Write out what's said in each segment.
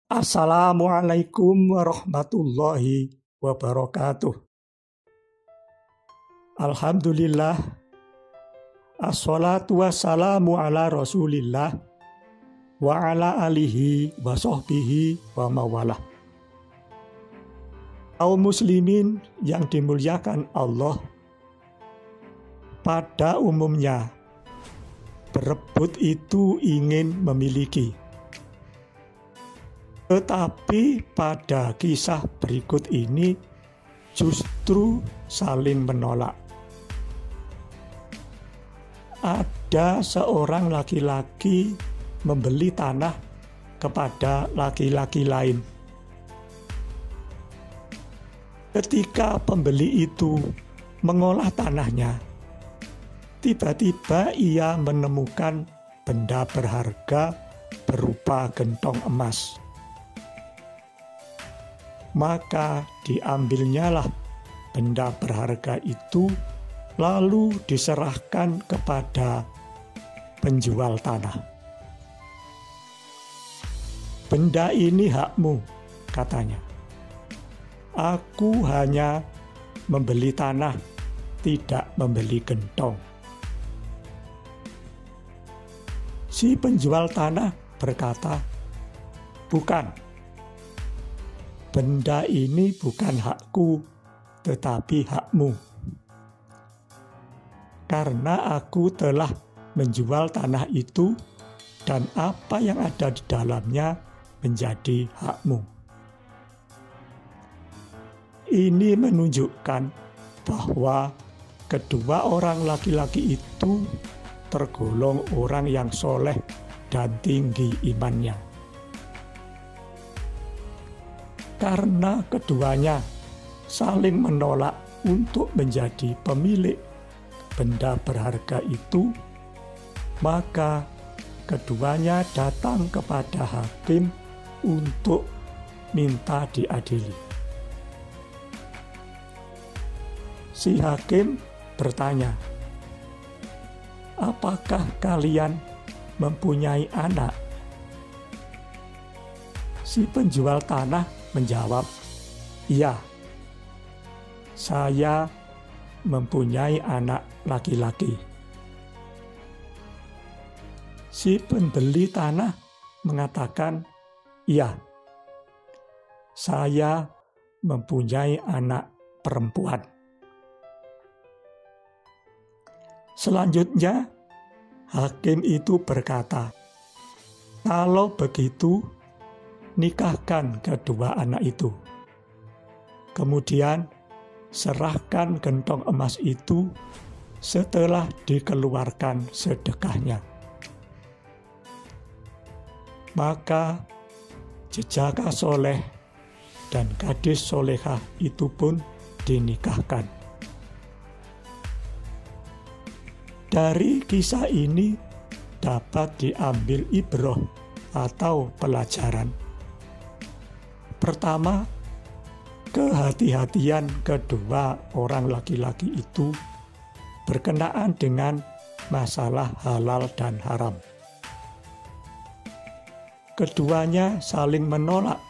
Assalamualaikum warahmatullahi wabarakatuh. Alhamdulillah, assalatu wassalamu ala rasulillah wa ala alihi wa sahbihi wa mawalah. Kaum muslimin yang dimuliakan Allah, pada umumnya berebut itu ingin memiliki. Tetapi pada kisah berikut ini justru saling menolak. Ada seorang laki-laki membeli tanah kepada laki-laki lain. Ketika pembeli itu mengolah tanahnya, tiba-tiba ia menemukan benda berharga berupa gentong emas. Maka diambilnyalah benda berharga itu, lalu diserahkan kepada penjual tanah. Benda ini hakmu, katanya. Aku hanya membeli tanah, tidak membeli gentong. Si penjual tanah berkata, bukan. Benda ini bukan hakku, tetapi hakmu. Karena aku telah menjual tanah itu dan apa yang ada di dalamnya menjadi hakmu. Ini menunjukkan bahwa kedua orang laki-laki itu tergolong orang yang soleh dan tinggi imannya. Karena keduanya saling menolak untuk menjadi pemilik benda berharga itu, maka keduanya datang kepada hakim untuk minta diadili. Si hakim bertanya, apakah kalian mempunyai anak? Si penjual tanah menjawab, iya, saya mempunyai anak laki-laki. Si pembeli tanah mengatakan, iya, saya mempunyai anak perempuan. Selanjutnya, hakim itu berkata, kalau begitu, nikahkan kedua anak itu. Kemudian serahkan gentong emas itu setelah dikeluarkan sedekahnya. Maka jejaka soleh dan gadis solehah itu pun dinikahkan. Dari kisah ini dapat diambil ibrah atau pelajaran. Pertama, kehati-hatian kedua orang laki-laki itu berkenaan dengan masalah halal dan haram. Keduanya saling menolak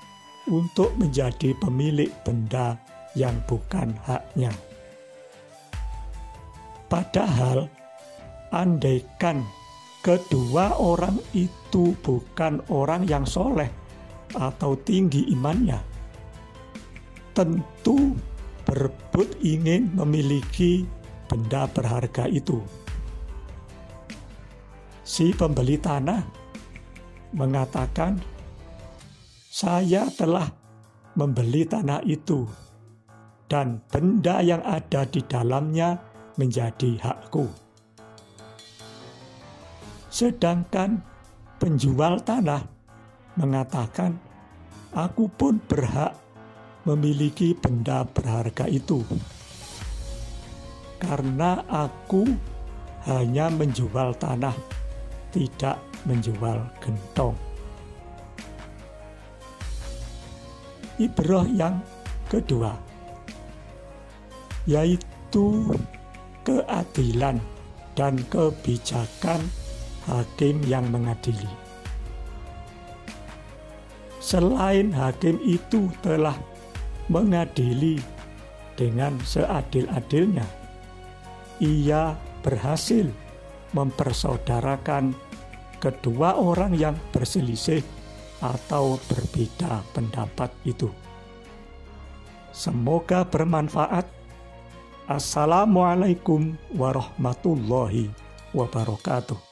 untuk menjadi pemilik benda yang bukan haknya. Padahal, andaikan kedua orang itu bukan orang yang soleh atau tinggi imannya, tentu berebut ingin memiliki benda berharga itu. Si pembeli tanah mengatakan, saya telah membeli tanah itu dan benda yang ada di dalamnya menjadi hakku. Sedangkan penjual tanah mengatakan, aku pun berhak memiliki benda berharga itu, karena aku hanya menjual tanah, tidak menjual gentong. Ibrah yang kedua, yaitu keadilan dan kebijakan hakim yang mengadili. selain hakim itu telah mengadili dengan seadil-adilnya, ia berhasil mempersaudarakan kedua orang yang berselisih atau berbeda pendapat itu. Semoga bermanfaat. Assalamualaikum warahmatullahi wabarakatuh.